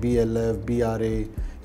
BLF, BRA,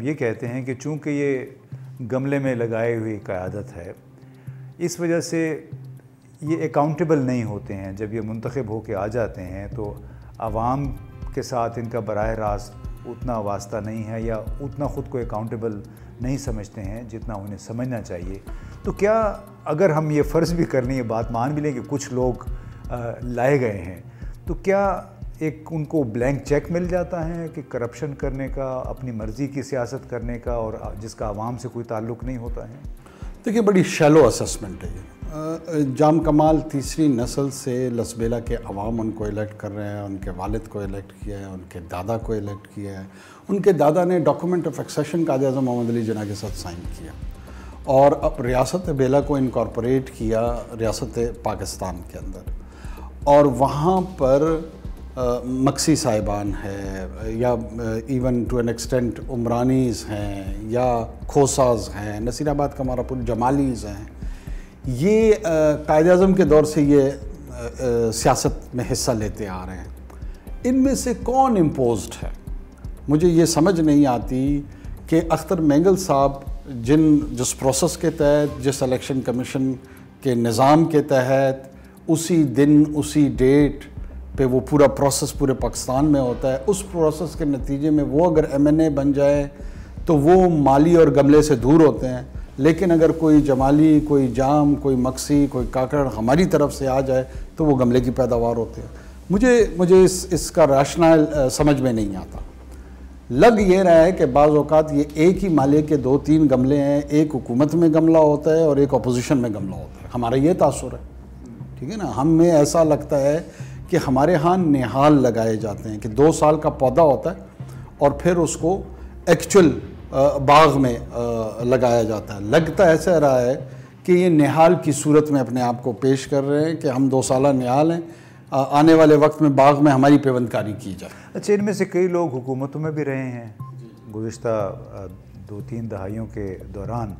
یہ کہتے ہیں کہ چونکہ یہ گملے میں لگائے ہوئی قیادت ہے، اس وجہ سے یہ اکاؤنٹیبل نہیں ہوتے ہیں. جب یہ منتخب ہو کے آ جاتے ہیں تو عوام کے ساتھ ان کا براہ راست اتنا واسطہ نہیں ہے، یا اتنا خود کو اکاؤنٹیبل نہیں سمجھتے ہیں جتنا انہیں سمجھنا چاہیے. تو کیا اگر ہم یہ فرض بھی کر لیں، یہ بات مان بھی لیں کہ کچھ لوگ لائے گئے ہیں، تو کیا ایک ان کو بلینک چیک مل جاتا ہے کہ کرپشن کرنے کا، اپنی مرضی کی سیاست کرنے کا، اور جس کا عوام سے کوئی تعلق نہیں ہوتا ہے؟ دیکھیے، بڑی شیلو اسسمنٹ ہے یہ. جام کمال تیسری نسل سے لسبیلا کے عوام ان کو الیکٹ کر رہے ہیں، ان کے والد کو الیکٹ کیا ہے، ان کے دادا کو الیکٹ کیا ہے. ان کے دادا نے document of accession Quaid Azam محمد علی جناح کے ساتھ سائن کیا، اور اب ریاست بیلا کو انکارپوریٹ کیا ریاست پاکستان کے اندر. اور وہاں پر مکسی صاحبان ہے، یا ایون ٹو این ایکسٹینٹ عمرانیز ہیں، یا کھوساز ہیں، نصیر آباد کا ہمارا پور جمالیز ہیں. یہ قائد اعظم کے دور سے یہ سیاست میں حصہ لیتے آ رہے ہیں. ان میں سے کون امپوزڈ ہے؟ مجھے یہ سمجھ نہیں آتی کہ اختر مینگل صاحب جس پروسیس کے تحت، جس الیکشن کمیشن کے نظام کے تحت، اسی دن اسی ڈیٹ پہ وہ پورا پروسیس پورے پاکستان میں ہوتا ہے، اس پروسیس کے نتیجے میں وہ اگر ایم این اے بن جائے تو وہ مالی اور گملے سے دور ہوتے ہیں. لیکن اگر کوئی جمالی، کوئی جام، کوئی مکسی، کوئی کاکڑ ہماری طرف سے آ جائے تو وہ گملے کی پیداوار ہوتے ہیں. مجھے اس کا ریشنل سمجھ میں نہیں آتا. لگ یہ رہا ہے کہ بعض اوقات یہ ایک ہی مالے کے 2-3 گملے ہیں، ایک حکومت میں گملہ ہوتا ہے اور ایک اپوزیشن میں گملہ ہوتا ہے. ہمارا یہ تاثر ہے، ٹھیک ہے نا. ہمیں ایسا لگتا ہے کہ ہمارے ہاں نہال لگائے جاتے ہیں کہ 2 سال کا پودا ہوتا ہے اور پھر اس کو ایکچول باغ میں لگایا جاتا ہے. لگتا ایسا رہا ہے کہ یہ نہال کی صورت میں اپنے آپ کو پیش کر رہے ہیں کہ ہم 2 سالہ نہال ہیں، آنے والے وقت میں باغ میں ہماری پیوندکاری کی جائے. اچھا، ان میں سے کئی لوگ حکومتوں میں بھی رہے ہیں گزشتہ 2-3 دہائیوں کے دوران،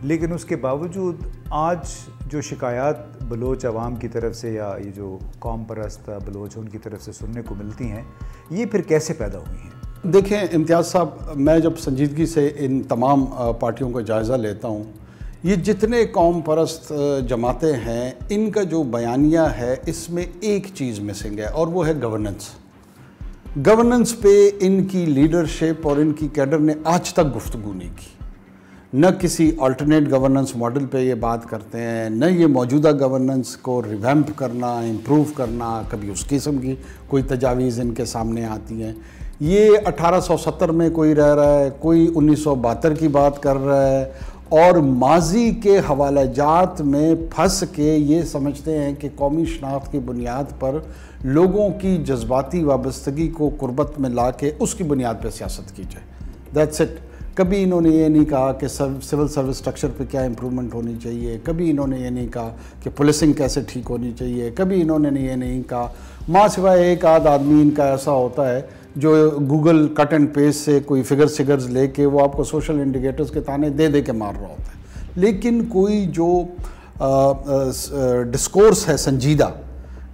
لیکن اس کے باوجود آج جو شکایات بلوچ عوام کی طرف سے، یا یہ جو قوم پرست بلوچ ان کی طرف سے سننے کو ملتی ہیں، یہ پھر کیسے پیدا ہوئی ہیں؟ دیکھیں امتیاز صاحب، میں جب سنجیدگی سے ان تمام پارٹیوں کا جائزہ لیتا ہوں، یہ جتنے قوم پرست جماعتیں ہیں، ان کا جو بیانیہ ہے اس میں ایک چیز مسنگ ہے، اور وہ ہے گورننس. گورننس پہ ان کی لیڈرشپ اور ان کی کیڈر نے آج تک گفتگو نہیں کی. نہ کسی آلٹرنیٹ گورننس ماڈل پہ یہ بات کرتے ہیں، نہ یہ موجودہ گورننس کو ریویمپ کرنا، امپروو کرنا، کبھی اس قسم کی کوئی تجاویز ان کے سامنے آتی ہیں. یہ 1870 میں کوئی رہ رہا ہے، کوئی 1972 کی بات کر رہا ہے، اور ماضی کے حوالہ جات میں پھنس کے یہ سمجھتے ہیں کہ قومی شناخت کی بنیاد پر لوگوں کی جذباتی وابستگی کو قربت میں لا کے اس کی بنیاد پہ سیاست کی جائے. That's it. کبھی انہوں نے یہ نہیں کہا کہ سول سروس سٹرکچر پہ کیا امپرومنٹ ہونی چاہیے، کبھی انہوں نے یہ نہیں کہا کہ پولیسنگ کیسے ٹھیک ہونی چاہیے، کبھی انہوں نے یہ نہیں کہا. ماں سوائے ایک آدھ آدمی ان کا ایسا ہوتا ہے جو گوگل کٹ اینڈ پیسٹ سے کوئی فگرز لے کے وہ آپ کو سوشل انڈیکیٹرز کے تانے دے کے مار رہا ہوتا ہے. لیکن کوئی جو ڈسکورس ہے سنجیدہ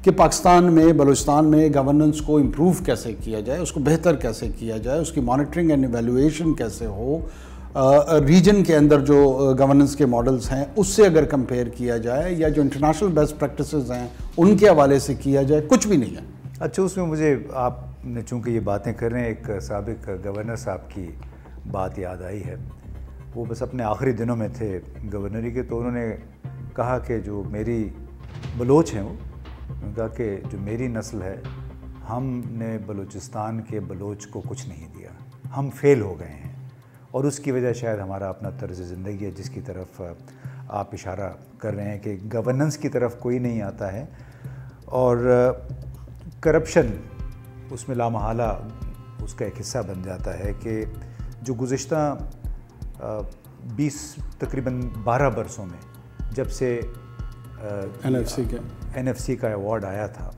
کہ پاکستان میں، بلوچستان میں گورننس کو امپروو کیسے کیا جائے، اس کو بہتر کیسے کیا جائے، اس کی مانیٹرنگ اینڈ ایویلویشن کیسے ہو، ریجن کے اندر جو گورننس کے ماڈلز ہیں اس سے اگر کمپیئر کیا جائے، یا جو انٹرنیشنل بیسٹ پریکٹسز ہیں ان کے حوالے سے کیا جائے، کچھ بھی نہیں ہے. اچھا، اس میں مجھے آپ نے چونکہ یہ باتیں کر رہے ہیں، ایک سابق گورنر صاحب کی بات یاد آئی ہے. وہ بس اپنے آخری دنوں میں تھے گورنری کے، تو انہوں نے کہا کہ جو میری بلوچ ہیں، انہوں نے کہا کہ جو میری نسل ہے، ہم نے بلوچستان کے بلوچ کو کچھ نہیں دیا، ہم فیل ہو گئے ہیں، اور اس کی وجہ شاید ہمارا اپنا طرز زندگی ہے جس کی طرف آپ اشارہ کر رہے ہیں کہ گورننس کی طرف کوئی نہیں آتا ہے، اور کرپشن اس میں لامحالہ اس کا ایک حصہ بن جاتا ہے کہ جو گزشتہ 20 تقریباً 12 برسوں میں جب سے این ایف سی کا ایوارڈ آیا تھا،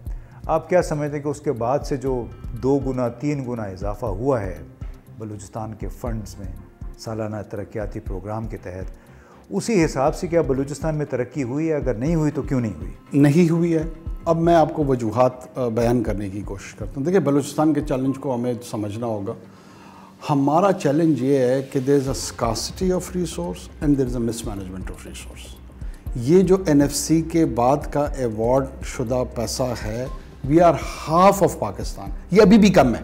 آپ کیا سمجھتے ہیں کہ اس کے بعد سے جو 2 گنا 3 گنا اضافہ ہوا ہے بلوچستان کے فنڈز میں سالانہ ترقیاتی پروگرام کے تحت، اسی حساب سے کیا بلوچستان میں ترقی ہوئی ہے؟ اگر نہیں ہوئی تو کیوں نہیں ہوئی؟ نہیں ہوئی ہے. اب میں آپ کو وجوہات بیان کرنے کی کوشش کرتا ہوں. دیکھیں، بلوچستان کے چیلنج کو ہمیں سمجھنا ہوگا. ہمارا چیلنج یہ ہے کہ there is a scarcity of resource and there is a mismanagement of resource. یہ جو NFC کے بعد کا ایوارڈ شدہ پیسہ ہے, we are half of Pakistan, یہ ابھی بھی کم ہے.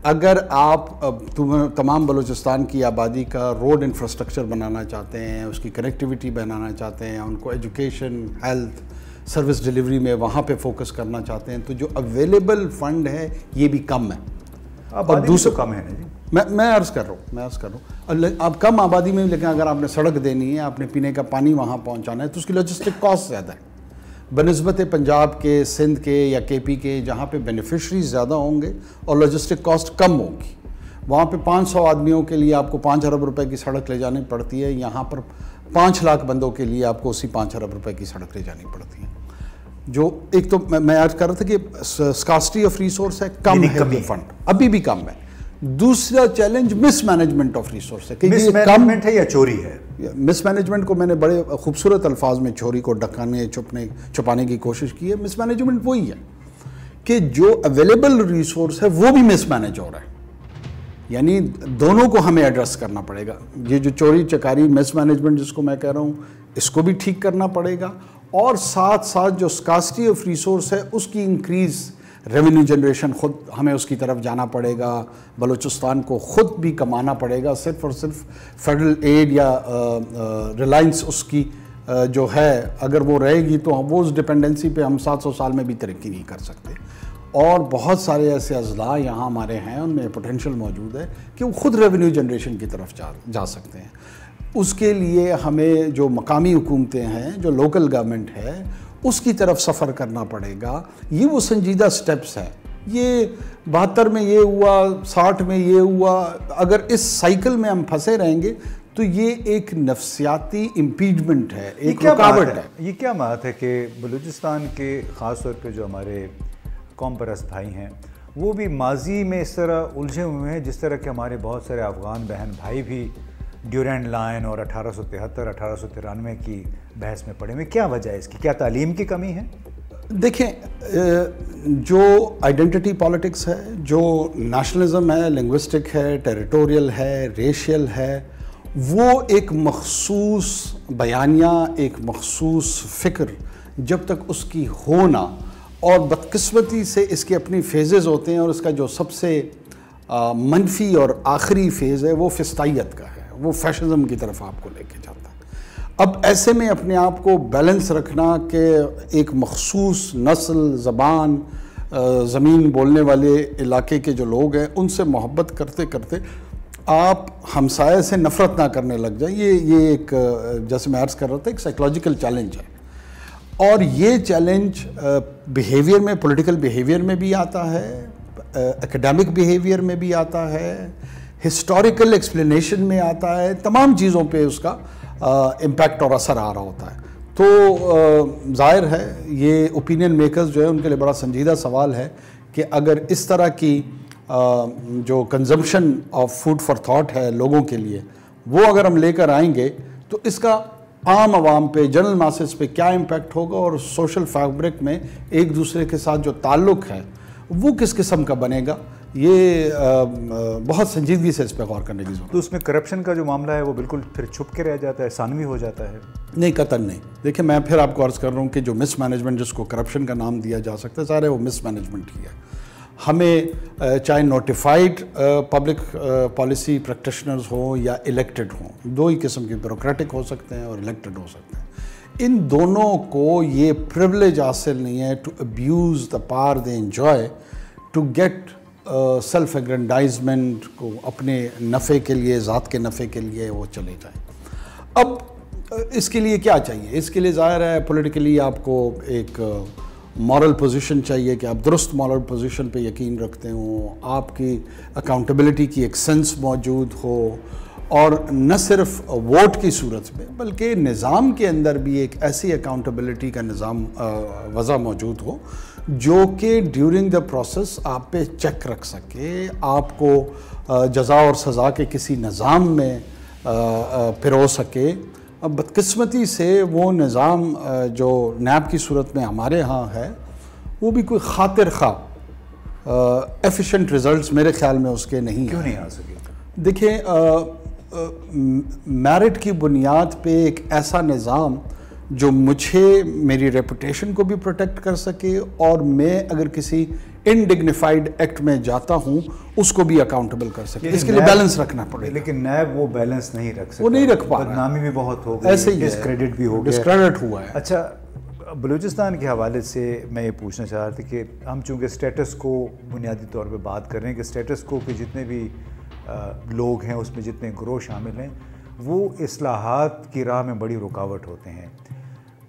اگر آپ تمام بلوچستان کی آبادی کا روڈ انفراسٹرکچر بنانا چاہتے ہیں, اس کی کنیکٹیوٹی بنانا چاہتے ہیں, ان کو ایجوکیشن, ہیلتھ, سروس ڈلیوری میں وہاں پہ فوکس کرنا چاہتے ہیں, تو جو اویلیبل فنڈ ہے یہ بھی کم ہے. اور دوسرا کم ہے نا جی, میں عرض کر رہا ہوں اب کم آبادی میں, لیکن اگر آپ نے سڑک دینی ہے, آپ نے پینے کا پانی وہاں پہنچانا ہے, تو اس کی لاجسٹک کاسٹ زیادہ ہے بنسبت پنجاب کے, سندھ کے یا KP کے, جہاں پہ بینیفیشریز زیادہ ہوں گے اور لاجسٹک کاسٹ کم ہوگی. وہاں پہ 500 آدمیوں کے لیے آپ کو 5 ارب روپے کی سڑک لے جانی پڑتی ہے, یہاں پر 5 لاکھ بندوں کے لیے آپ کو اسی 5 ارب روپے کی سڑک لے جانی پڑتی ہے. جو ایک تو میں عرض کر رہا تھا کہ اسکاسٹی آف ریسورس ہے, کم ہے فنڈ, ابھی بھی کم ہے. دوسرا challenge miss management of resource ہے. مس مینجمنٹ ہے یا چوری ہے؟ مس مینجمنٹ کو میں نے بڑے خوبصورت الفاظ میں چوری کو چھپانے کی کوشش کی ہے. مس مینجمنٹ وہی ہے کہ جو اویلیبل ریسورس ہے وہ بھی مس مینج ہو رہا ہے. یعنی دونوں کو ہمیں ایڈریس کرنا پڑے گا. یہ جو چوری چکاری مس مینجمنٹ جس کو میں کہہ رہا ہوں, اس کو بھی ٹھیک کرنا پڑے گا, اور ساتھ ساتھ جو اسکاسٹی آف ریسورس ہے اس کی انکریز, ریونیو جنریشن, خود ہمیں اس کی طرف جانا پڑے گا. بلوچستان کو خود بھی کمانا پڑے گا, صرف اور صرف فیڈرل ایڈ یا ریلائنس اس کی جو ہے اگر وہ رہے گی تو وہ اس ڈپینڈنسی پہ ہم 700 سال میں بھی ترقی نہیں کر سکتے. اور بہت سارے ایسے اضلاع یہاں ہمارے ہیں, ان میں پوٹینشیل موجود ہے کہ وہ خود ریونیو جنریشن کی طرف جا سکتے ہیں. اس کے لیے ہمیں جو مقامی حکومتیں ہیں, جو لوکل گورنمنٹ ہے, اس کی طرف سفر کرنا پڑے گا. یہ وہ سنجیدہ سٹیپس ہیں. یہ 72 میں یہ ہوا, 60 میں یہ ہوا, اگر اس سائیکل میں ہم پھنسے رہیں گے تو یہ ایک نفسیاتی امپیجمنٹ ہے, ایک رکاوٹ ہے. یہ کیا بات ہے کہ بلوچستان کے خاص طور پہ جو ہمارے قوم پرست بھائی ہیں وہ بھی ماضی میں اس طرح الجھے ہوئے ہیں جس طرح کہ ہمارے بہت سارے افغان بہن بھائی بھی ڈیورینڈ لائن اور 1873 1893 کی بحث میں پڑے ہوئے. کیا وجہ ہے اس کی؟ کیا تعلیم کی کمی ہے؟ دیکھیں, جو آئیڈینٹی پالیٹکس ہے, جو نیشنلزم ہے, لنگوسٹک ہے, ٹیریٹوریل ہے, ریشیل ہے, وہ ایک مخصوص بیانیہ, ایک مخصوص فکر جب تک اس کی ہونا, اور بدقسمتی سے اس کے اپنی فیزز ہوتے ہیں, اور اس کا جو سب سے منفی اور آخری فیز ہے وہ فسطائیت کا ہے, وہ فیشزم کی طرف آپ کو لے کے جاتا ہے. اب ایسے میں اپنے آپ کو بیلنس رکھنا کہ ایک مخصوص نسل, زبان, زمین بولنے والے علاقے کے جو لوگ ہیں ان سے محبت کرتے کرتے آپ ہمسائے سے نفرت نہ کرنے لگ جائیں, یہ ایک جیسے میں عرض کر رہا تھا ایک سائیکلوجیکل چیلنج ہے. اور یہ چیلنج بیہیویئر میں, پولیٹیکل بیہیویئر میں بھی آتا ہے, اکیڈیمک بیہیویئر میں بھی آتا ہے, ہسٹوریکل ایکسپلینیشن میں آتا ہے, تمام چیزوں پہ اس کا امپیکٹ اور اثر آ رہا ہوتا ہے. تو ظاہر ہے یہ اوپینین میکرز جو ہے ان کے لیے بڑا سنجیدہ سوال ہے کہ اگر اس طرح کی جو consumption of food for thought ہے لوگوں کے لیے, وہ اگر ہم لے کر آئیں گے تو اس کا عام عوام پہ, جنرل ماسز پہ کیا امپیکٹ ہوگا, اور سوشل فیبرک میں ایک دوسرے کے ساتھ جو تعلق ہے وہ کس قسم کا بنے گا. یہ بہت سنجیدگی سے اس پہ غور کرنے کی ضرورت ہے. تو اس میں کرپشن کا جو معاملہ ہے وہ بالکل پھر چھپ کے رہ جاتا ہے, ثانوی ہو جاتا ہے؟ نہیں, قطعاً نہیں. دیکھیں, میں پھر آپ کو عرض کر رہا ہوں کہ جو مس مینجمنٹ جس کو کرپشن کا نام دیا جا سکتا ہے, سارے وہ مس مینجمنٹ ہی ہے. ہمیں چاہے نوٹیفائڈ پبلک پالیسی پریکٹیشنرز ہوں یا الیکٹڈ ہوں, دو ہی قسم کے, بیوروکریٹک ہو سکتے ہیں اور الیکٹڈ ہو سکتے ہیں, ان دونوں کو یہ پریولیج حاصل نہیں ہے to abuse the power they enjoy to get self aggrandizement, کو اپنے نفع کے لیے, ذات کے نفع کے لیے وہ چلے جائیں. اب اس کے لیے کیا چاہیے؟ اس کے لیے ظاہر ہے پولیٹیکلی آپ کو ایک مورل پوزیشن چاہیے کہ آپ درست مورل پوزیشن پہ یقین رکھتے ہوں, آپ کی اکاؤنٹیبلٹی کی ایک سینس موجود ہو, اور نہ صرف ووٹ کی صورت میں بلکہ نظام کے اندر بھی ایک ایسی اکاؤنٹیبلٹی کا نظام وضع موجود ہو جو کہ ڈیورنگ دا پروسیس آپ پہ چیک رکھ سکے, آپ کو جزا اور سزا کے کسی نظام میں پرو سکے. اب بدقسمتی سے وہ نظام جو نیب کی صورت میں ہمارے ہاں ہے وہ بھی کوئی خاطر خواہ ایفیشینٹ رزلٹس میرے خیال میں اس کے نہیں ہیں. کیوں نہیں آ سکے؟ دیکھیں میرٹ کی بنیاد پہ ایک ایسا نظام جو مجھے میری ریپوٹیشن کو بھی پروٹیکٹ کر سکے اور میں اگر کسی انڈگنیفائڈ ایکٹ میں جاتا ہوں اس کو بھی اکاؤنٹیبل کر سکے, اس کے لیے بیلنس رکھنا پڑے گا. لیکن نیب وہ بیلنس نہیں رکھ سکتا, وہ نہیں رکھ پا رہا, بدنامی بھی بہت ہو گئی, ایسے ہی ڈسکریڈٹ بھی ہو گیا, ڈسکریڈٹ ہوا ہے. اچھا, بلوچستان کے حوالے سے میں یہ پوچھنا چاہ رہا تھا کہ ہم چونکہ اسٹیٹس کو بنیادی طور پہ بات کر رہے ہیں کہ اسٹیٹس کو کے جتنے بھی لوگ ہیں اس میں جتنے گروہ شامل ہیں وہ اصلاحات کی راہ میں بڑی رکاوٹ ہوتے ہیں.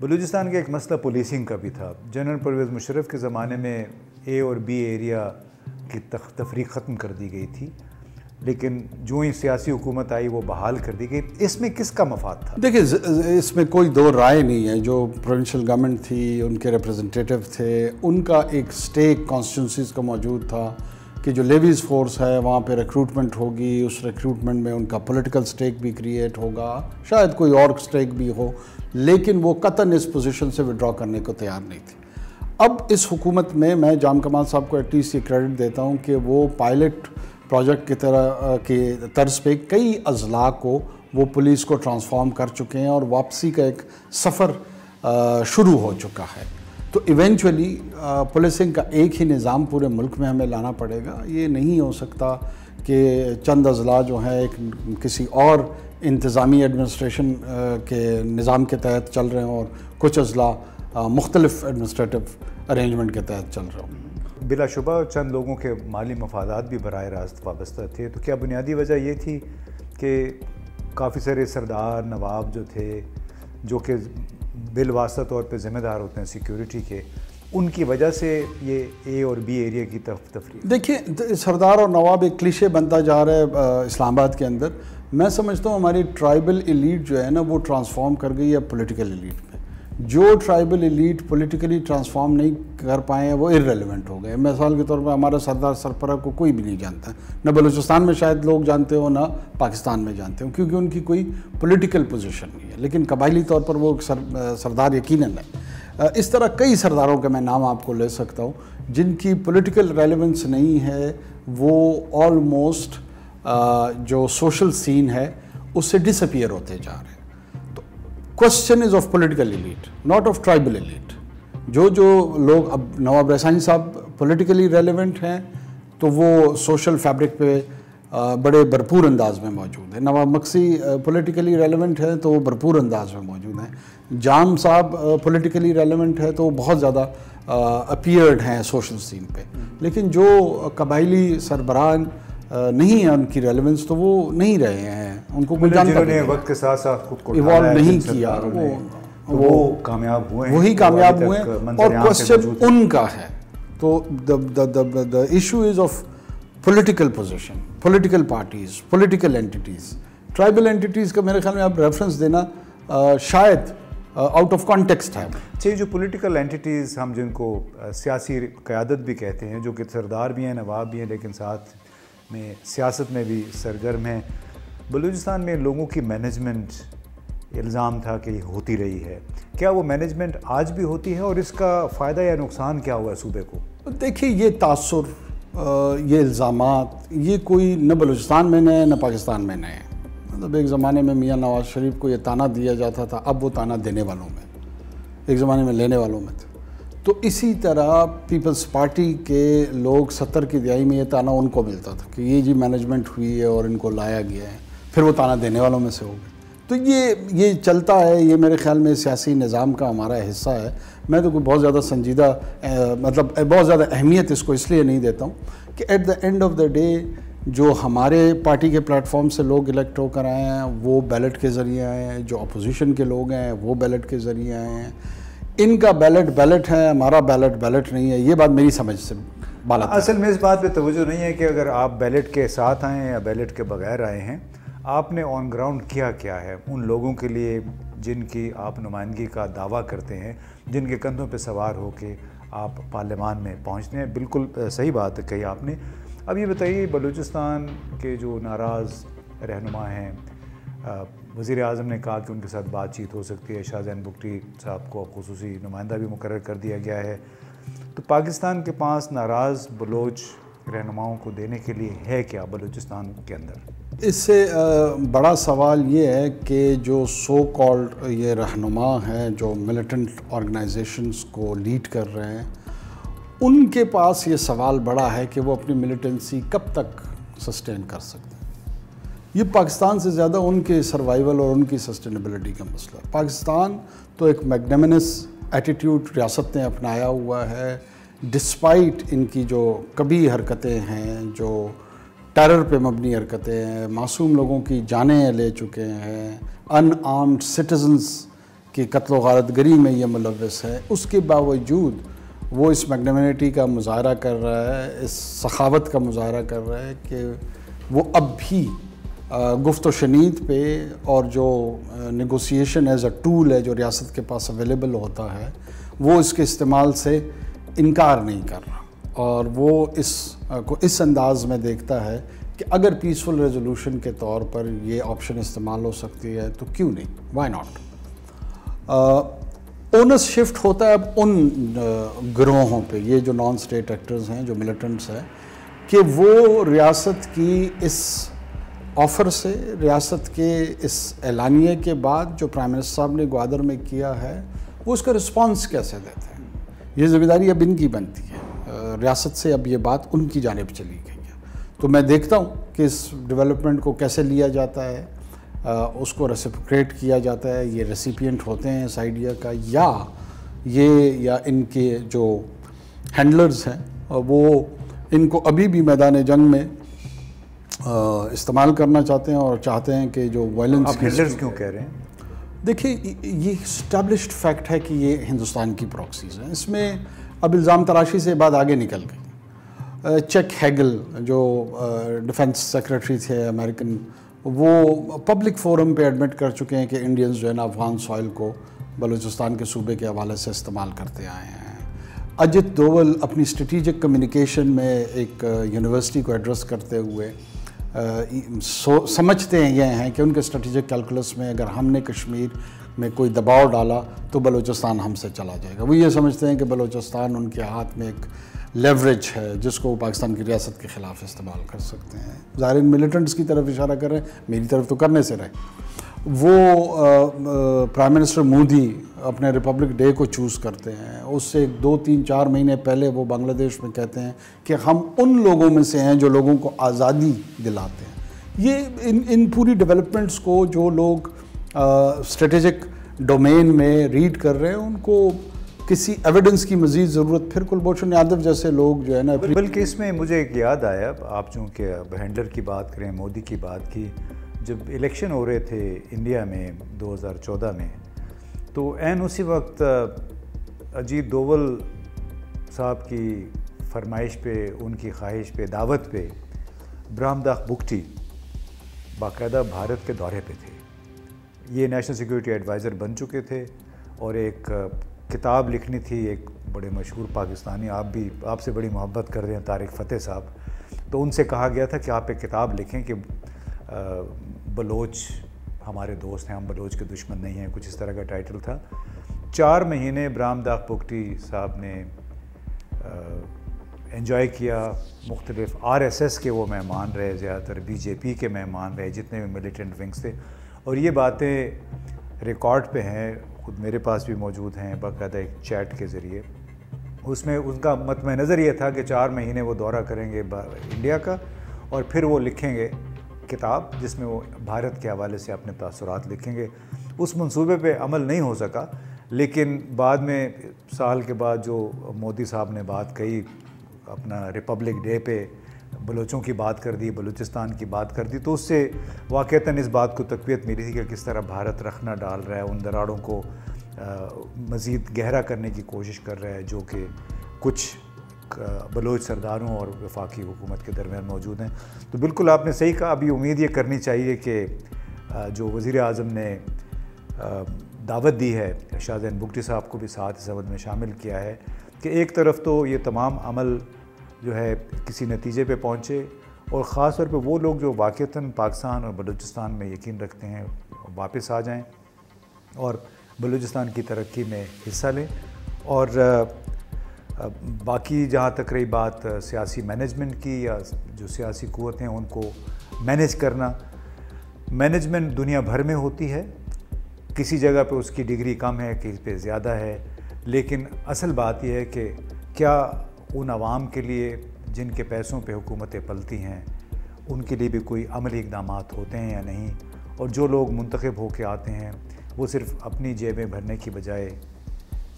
بلوچستان کا ایک مسئلہ پولیسنگ کا بھی تھا. جنرل پرویز مشرف کے زمانے میں اے اور بی ایریا کی تفریق ختم کر دی گئی تھی, لیکن جو ہی سیاسی حکومت آئی وہ بحال کر دی گئی. اس میں کس کا مفاد تھا؟ دیکھیں اس میں کوئی دو رائے نہیں ہے. جو پروونشل گورنمنٹ تھی, ان کے ریپرزنٹیٹیو تھے, ان کا ایک سٹیک کانسٹیٹیونسیز کا موجود تھا کہ جو لیویز فورس ہے وہاں پہ ریکروٹمنٹ ہوگی, اس ریکروٹمنٹ میں ان کا پولیٹیکل سٹیک بھی کریٹ ہوگا, شاید کوئی اور سٹیک بھی ہو, لیکن وہ قطعاً اس پوزیشن سے وڈرا کرنے کو تیار نہیں تھی. اب اس حکومت میں جام کمال صاحب کو ایٹ لیسٹ یہ کریڈٹ دیتا ہوں کہ وہ پائلٹ پروجیکٹ کی طرح کی طرز پہ کئی اضلاع کو وہ پولیس کو ٹرانسفارم کر چکے ہیں اور واپسی کا ایک سفر شروع ہو چکا ہے. تو ایونچولی پولیسنگ کا ایک ہی نظام پورے ملک میں ہمیں لانا پڑے گا. یہ نہیں ہو سکتا کہ چند اضلاع جو ہیں ایک کسی اور انتظامی ایڈمنسٹریشن کے نظام کے تحت چل رہے ہیں اور کچھ اضلاع مختلف ایڈمنسٹریٹو ارینجمنٹ کے تحت چل رہے ہوں. بلا شبہ چند لوگوں کے مالی مفادات بھی براہ راست وابستہ تھے. تو کیا بنیادی وجہ یہ تھی کہ کافی سارے سردار نواب جو تھے جو کہ بالواسطہ طور پہ ذمہ دار ہوتے ہیں سیکیورٹی کے, ان کی وجہ سے یہ اے اور بی ایریا کی تفریق؟ دیکھیے سردار اور نواب ایک کلیشے بنتا جا رہا ہے اسلام آباد کے اندر. میں سمجھتا ہوں ہماری ٹرائبل ایلیٹ جو ہے نا وہ ٹرانسفارم کر گئی ہے پولیٹیکل ایلیٹ میں. جو ٹرائبل ایلیٹ پولیٹیکلی ٹرانسفارم نہیں کر پائے ہیں وہ ارریلیونٹ ہو گئے. مثال کے طور پر ہمارا سردار سرپرہ کو کوئی بھی نہیں جانتا, نہ بلوچستان میں شاید لوگ جانتے ہو نہ پاکستان میں جانتے ہو, کیونکہ ان کی کوئی پولیٹیکل پوزیشن نہیں ہے, لیکن قبائلی طور پر وہ سردار یقیناً ہے. اس طرح کئی سرداروں کے میں نام آپ کو لے سکتا ہوں جن کی پولیٹیکل ریلیونس نہیں ہے, وہ آلموسٹ جو سوشل سین ہے اس سے ڈس اپیئر ہوتے جا رہے ہیں. تو question is of political elite not of tribal elite. جو لوگ, اب نواب رحسانی صاحب پولیٹیکلی ریلیونٹ ہیں تو وہ سوشل فیبرک پہ بڑے بھرپور انداز میں موجود ہیں. نواب مکسی پولیٹیکلی ریلیونٹ ہیں تو وہ بھرپور انداز میں موجود ہیں. جام صاحب پولیٹیکلی ریلیونٹ ہے تو وہ بہت زیادہ اپیئرڈ ہیں سوشل سین پہ. لیکن جو قبائلی سربراہان نہیں ہے ان کی ریلیونس تو وہ نہیں رہے ہیں, ان کو کوئی جانتا نہیں, وقت کے ساتھ ساتھ خود کو ایوالو نہیں کیا, وہ کامیاب ہوئے ہیں, وہی کامیاب ہوئے ہیں. اور کوسچن ان کا ہے. تو the issue is of political position, political parties, political entities. Tribal entities کا میرے خیال میں آپ ریفرنس دینا شاید آؤٹ آف کانٹیکسٹ ہے. اچھا, جو پولیٹیکل اینٹیٹیز ہم جن کو سیاسی قیادت بھی کہتے ہیں, جو کہ سردار بھی ہیں, نواب بھی ہیں, لیکن ساتھ میں سیاست میں بھی سرگرم ہیں, بلوچستان میں لوگوں کی مینجمنٹ الزام تھا کہ یہ ہوتی رہی ہے. کیا وہ مینجمنٹ آج بھی ہوتی ہے اور اس کا فائدہ یا نقصان کیا ہوا ہے صوبے کو؟ دیکھیے یہ تاثر, یہ الزامات, یہ کوئی نہ بلوچستان میں نئے نہ پاکستان میں نئے. مطلب ایک زمانے میں میاں نواز شریف کو یہ تانا دیا جاتا تھا, اب وہ تانا دینے والوں میں, ایک زمانے میں لینے والوں میں تھے. تو اسی طرح پیپلز پارٹی کے لوگ 70 کی دہائی میں یہ تانا ان کو ملتا تھا کہ یہ جی مینجمنٹ ہوئی ہے اور ان کو لایا گیا ہے, پھر وہ تانا دینے والوں میں سے ہو گئے. تو یہ چلتا ہے, یہ میرے خیال میں سیاسی نظام کا ہمارا حصہ ہے. میں تو کوئی بہت زیادہ سنجیدہ مطلب بہت زیادہ اہمیت اس کو اس لیے نہیں دیتا ہوں کہ at the end of the day جو ہمارے پارٹی کے پلیٹ فارم سے لوگ الیکٹ ہو کر آئے ہیں وہ بیلٹ کے ذریعے آئے ہیں, جو اپوزیشن کے لوگ ہیں وہ بیلٹ کے ذریعے آئے ہیں. ان کا بیلٹ ہے, ہمارا بیلٹ نہیں ہے. یہ بات میری سمجھ سے بالا. اصل میں اس بات پہ توجہ نہیں ہے کہ اگر آپ بیلٹ کے ساتھ آئے ہیں یا بیلٹ کے بغیر آئے ہیں, آپ نے آن گراؤنڈ کیا ہے ان لوگوں کے لیے جن کی آپ نمائندگی کا دعویٰ کرتے ہیں, جن کے کندھوں پہ سوار ہو کے آپ پارلیمان میں پہنچتے ہیں. بالکل صحیح بات کہی آپ نے. اب یہ بتائیے, بلوچستان کے جو ناراض رہنما ہیں, وزیر اعظم نے کہا کہ ان کے ساتھ بات چیت ہو سکتی ہے. شاہ زین بگٹی صاحب کو خصوصی نمائندہ بھی مقرر کر دیا گیا ہے. تو پاکستان کے پاس ناراض بلوچ رہنماؤں کو دینے کے لیے ہے کیا بلوچستان کے اندر؟ اس سے بڑا سوال یہ ہے کہ جو سو کالڈ یہ رہنما ہیں جو ملیٹنٹ آرگنائزیشنز کو لیڈ کر رہے ہیں، ان کے پاس یہ سوال بڑا ہے کہ وہ اپنی ملیٹنسی کب تک سسٹین کر سکتے ہیں۔ یہ پاکستان سے زیادہ ان کے سروائیول اور ان کی سسٹینیبلٹی کا مسئلہ ہے۔ پاکستان تو ایک میگنیمنس ایٹیٹیوڈ ریاست نے اپنایا ہوا ہے، ڈسپائٹ ان کی جو کبھی حرکتیں ہیں، جو ٹیرر پہ مبنی حرکتیں ہیں، معصوم لوگوں کی جانیں لے چکے ہیں، ان آرمڈ سٹیزنز کی قتل و غارت گری میں یہ ملوث ہے، اس کے باوجود وہ اس میگنیمنٹی کا مظاہرہ کر رہا ہے، اس سخاوت کا مظاہرہ کر رہا ہے کہ وہ اب بھی گفت و شنید پہ اور جو نیگوسیشن ایز اے ٹول ہے جو ریاست کے پاس اویلیبل ہوتا ہے وہ اس کے استعمال سے انکار نہیں کر رہا، اور وہ اس کو اس انداز میں دیکھتا ہے کہ اگر پیسفل ریزولوشن کے طور پر یہ آپشن استعمال ہو سکتی ہے تو کیوں نہیں، وائی ناٹ۔ اونس شفٹ ہوتا ہے اب ان گروہوں پہ، یہ جو نان اسٹیٹ ایکٹرز ہیں، جو ملیٹنٹس ہیں، کہ وہ ریاست کی اس آفر سے، ریاست کے اس اعلانیے کے بعد جو پرائم منسٹر صاحب نے گوادر میں کیا ہے، وہ اس کا رسپانس کیسے دیتے ہیں۔ یہ ذمہ داری اب ان کی بنتی ہے، ریاست سے اب یہ بات ان کی جانب چلی گئی ہے۔ تو میں دیکھتا ہوں کہ اس ڈیولپمنٹ کو کیسے لیا جاتا ہے، اس کو ریسیپروکیٹ کیا جاتا ہے، یہ ریسیپینٹ ہوتے ہیں اس آئیڈیا کا، یا ان کے جو ہینڈلرز ہیں وہ ان کو ابھی بھی میدان جنگ میں استعمال کرنا چاہتے ہیں اور چاہتے ہیں کہ جو وائلنس۔ آپ ہینڈلرز کیوں کہہ رہے ہیں؟ دیکھیں یہ اسٹیبلشڈ فیکٹ ہے کہ یہ ہندوستان کی پراکسیز ہیں، اس میں اب الزام تراشی سے بعد آگے نکل گئی۔ چیک ہیگل جو ڈیفنس سیکرٹری تھے امریکن، وہ پبلک فورم پہ ایڈمٹ کر چکے ہیں کہ انڈینز جو ہے نا افغان سوائل کو بلوچستان کے صوبے کے حوالے سے استعمال کرتے آئے ہیں۔ اجت دوول اپنی اسٹریٹجک کمیونیکیشن میں ایک یونیورسٹی کو ایڈریس کرتے ہوئے سمجھتے ہیں یہ ہیں کہ ان کے اسٹریٹجک کیلکولس میں اگر ہم نے کشمیر میں کوئی دباؤ ڈالا تو بلوچستان ہم سے چلا جائے گا۔ وہ یہ سمجھتے ہیں کہ بلوچستان ان کے ہاتھ میں ایک لیوریج ہے جس کو وہ پاکستان کی ریاست کے خلاف استعمال کر سکتے ہیں۔ ظاہر ملیٹنٹس کی طرف اشارہ کر رہے ہیں، میری طرف تو کرنے سے رہے۔ وہ پرائم منسٹر مودی اپنے ریپبلک ڈے کو چوز کرتے ہیں، اس سے 2 3 4 مہینے پہلے وہ بنگلہ دیش میں کہتے ہیں کہ ہم ان لوگوں میں سے ہیں جو لوگوں کو آزادی دلاتے ہیں۔ یہ ان پوری ڈیولپمنٹس کو جو لوگ اسٹریٹجک ڈومین میں ریڈ کر رہے ہیں ان کو کسی ایویڈنس کی مزید ضرورت، پھر کلبھوشن یادو جیسے لوگ جو ہے نا۔ بلکہ اس میں مجھے ایک یاد آیا، آپ چونکہ ہینڈلر کی بات کریں، مودی کی بات کی، جب الیکشن ہو رہے تھے انڈیا میں 2014 میں، تو عین اسی وقت اجیت دوول صاحب کی فرمائش پہ، ان کی خواہش پہ، دعوت پہ برہم داس بگٹی باقاعدہ بھارت کے دورے پہ تھے۔ یہ نیشنل سیکورٹی ایڈوائزر بن چکے تھے اور ایک کتاب لکھنی تھی، ایک بڑے مشہور پاکستانی، آپ سے بڑی محبت کر رہے ہیں، طارق فتح صاحب، تو ان سے کہا گیا تھا کہ آپ ایک کتاب لکھیں کہ بلوچ ہمارے دوست ہیں، ہم بلوچ کے دشمن نہیں ہیں، کچھ اس طرح کا ٹائٹل تھا۔ 4 مہینے برہم داس بگٹی صاحب نے انجوائے کیا، مختلف RSS کے وہ مہمان رہے، زیادہ تر BJP کے مہمان رہے، جتنے بھی ملیٹنٹ ونگز تھے، اور یہ باتیں ریکارڈ پہ ہیں، خود میرے پاس بھی موجود ہیں باقاعدہ ایک چیٹ کے ذریعے۔ اس میں ان کا مطمع نظر یہ تھا کہ 4 مہینے وہ دورہ کریں گے انڈیا کا، اور پھر وہ لکھیں گے کتاب جس میں وہ بھارت کے حوالے سے اپنے تاثرات لکھیں گے۔ اس منصوبے پہ عمل نہیں ہو سکا، لیکن بعد میں سال کے بعد جو مودی صاحب نے بات کہی، اپنا ریپبلک ڈے پہ بلوچوں کی بات کر دی، بلوچستان کی بات کر دی، تو اس سے واقعتاً اس بات کو تقویت ملی تھی کہ کس طرح بھارت رخنہ ڈال رہا ہے، ان دراڑوں کو مزید گہرا کرنے کی کوشش کر رہا ہے جو کہ کچھ بلوچ سرداروں اور وفاقی حکومت کے درمیان موجود ہیں۔ تو بالکل آپ نے صحیح کہا، ابھی امید یہ کرنی چاہیے کہ جو وزیر اعظم نے دعوت دی ہے، شاہ زین بگٹی صاحب کو بھی ساتھ اس عمل میں شامل کیا ہے، کہ ایک طرف تو یہ تمام عمل جو ہے کسی نتیجے پہ پہنچے، اور خاص طور پہ وہ لوگ جو واقعتاً پاکستان اور بلوچستان میں یقین رکھتے ہیں واپس آ جائیں اور بلوچستان کی ترقی میں حصہ لیں۔ اور باقی جہاں تک رہی بات سیاسی مینجمنٹ کی یا جو سیاسی قوتیں ہیں ان کو مینیج کرنا، مینجمنٹ دنیا بھر میں ہوتی ہے، کسی جگہ پہ اس کی ڈگری کم ہے، کسی پہ زیادہ ہے، لیکن اصل بات یہ ہے کہ کیا ان عوام کے لیے جن کے پیسوں پہ حکومتیں پلتی ہیں ان کے لیے بھی کوئی عملی اقدامات ہوتے ہیں یا نہیں، اور جو لوگ منتخب ہو کے آتے ہیں وہ صرف اپنی جیبیں بھرنے کی بجائے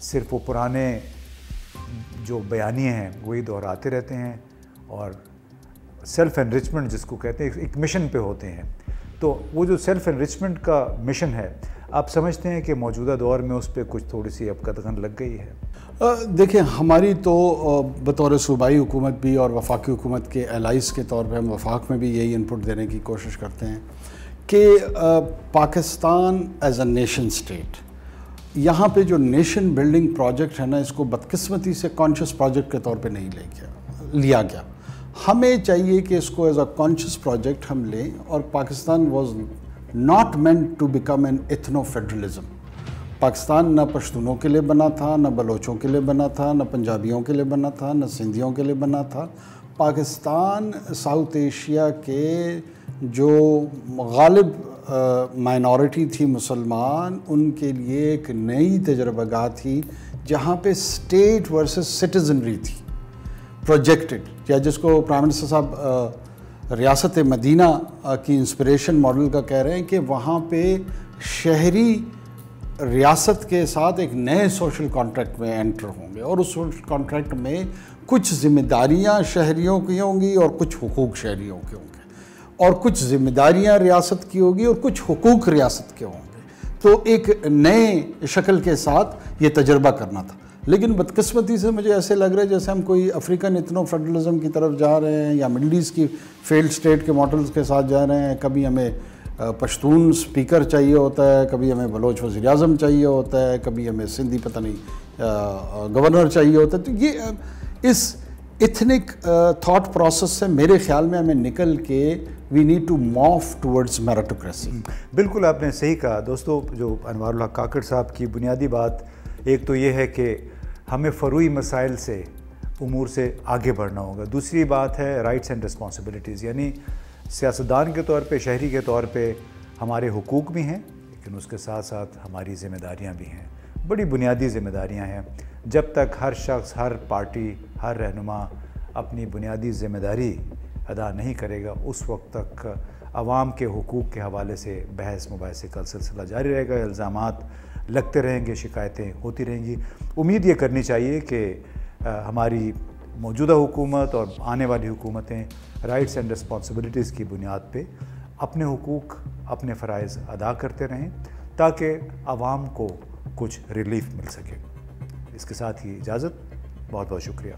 صرف وہ پرانے جو بیانیے ہیں وہی دہراتے رہتے ہیں اور سیلف انرچمنٹ جس کو کہتے ہیں ایک مشن پہ ہوتے ہیں. تو وہ جو سیلف انرچمنٹ کا مشن ہے آپ سمجھتے ہیں کہ موجودہ دور میں اس پہ کچھ تھوڑی سی اب قدغن لگ گئی ہے؟ دیکھیں ہماری تو بطور صوبائی حکومت بھی اور وفاقی حکومت کے الائز کے طور پہ ہم وفاق میں بھی یہی انپٹ دینے کی کوشش کرتے ہیں کہ Pakistan as a nation state, یہاں پہ جو نیشن بلڈنگ پروجیکٹ ہے نا، اس کو بدقسمتی سے کانشیس پروجیکٹ کے طور پہ نہیں لیا گیا. ہمیں چاہیے کہ اس کو ایز اے کانشیس پروجیکٹ ہم لیں، اور Pakistan was not meant to become an ethno federalism. Pakistan نہ پشتونوں کے لیے بنا تھا، نہ بلوچوں کے لیے بنا تھا، نہ پنجابیوں کے لیے بنا تھا، نہ سندھیوں کے لیے بنا تھا. پاکستان ساؤتھ ایشیا کے جو غالب مائنورٹی تھی مسلمان، ان کے لیے ایک نئی تجربہ گاہ تھی جہاں پہ اسٹیٹ ورسز سٹیزنری تھی پروجیکٹڈ، یا جس کو پرائم منسٹر صاحب ریاست مدینہ کی انسپریشن ماڈل کا کہہ رہے ہیں کہ وہاں پہ شہری ریاست کے ساتھ ایک نئے سوشل کانٹریکٹ میں انٹر ہوں گے، اور اس سوشل کانٹریکٹ میں کچھ ذمہ داریاں شہریوں کی ہوں گی اور کچھ حقوق شہریوں کے ہوں گے، اور کچھ ذمہ داریاں ریاست کی ہوگی اور کچھ حقوق ریاست کے ہوں گے. تو ایک نئے شکل کے ساتھ یہ تجربہ کرنا تھا. لیکن بدقسمتی سے مجھے ایسے لگ رہا ہے جیسے ہم کوئی افریقن ایتھنو فیڈرلزم کی طرف جا رہے ہیں، یا مڈل ایسٹ کی فیلڈ سٹیٹ کے ماڈلز کے ساتھ جا رہے ہیں. کبھی ہمیں پشتون سپیکر چاہیے ہوتا ہے، کبھی ہمیں بلوچ وزیر اعظم چاہیے ہوتا ہے، کبھی ہمیں سندھی پتہ نہیں گورنر چاہیے ہوتا ہے. تو یہ اس ایتھنک تھاٹ پروسیس سے میرے خیال میں ہمیں نکل کے we need to move towards meritocracy. بالکل آپ نے صحیح کہا دوستو. جو انوار الحق کاکڑ صاحب کی بنیادی بات ایک تو یہ ہے کہ ہمیں فروعی مسائل سے امور سے آگے بڑھنا ہوگا. دوسری بات ہے رائٹس اینڈ رسپانسبلٹیز، یعنی سیاستدان کے طور پہ، شہری کے طور پہ ہمارے حقوق بھی ہیں لیکن اس کے ساتھ ساتھ ہماری ذمہ داریاں بھی ہیں، بڑی بنیادی ذمہ داریاں ہیں. جب تک ہر شخص، ہر پارٹی، ہر رہنما اپنی بنیادی ذمہ داری ادا نہیں کرے گا اس وقت تک عوام کے حقوق کے حوالے سے بحث مباحثے کا سلسلہ جاری رہے گا، الزامات لگتے رہیں گے، شکایتیں ہوتی رہیں گی. امید یہ کرنی چاہیے کہ ہماری موجودہ حکومت اور آنے والی حکومتیں رائٹس اینڈ رسپانسبلٹیز کی بنیاد پہ اپنے حقوق، اپنے فرائض ادا کرتے رہیں تاکہ عوام کو کچھ ریلیف مل سکے. اس کے ساتھ ہی اجازت. بہت بہت شکریہ.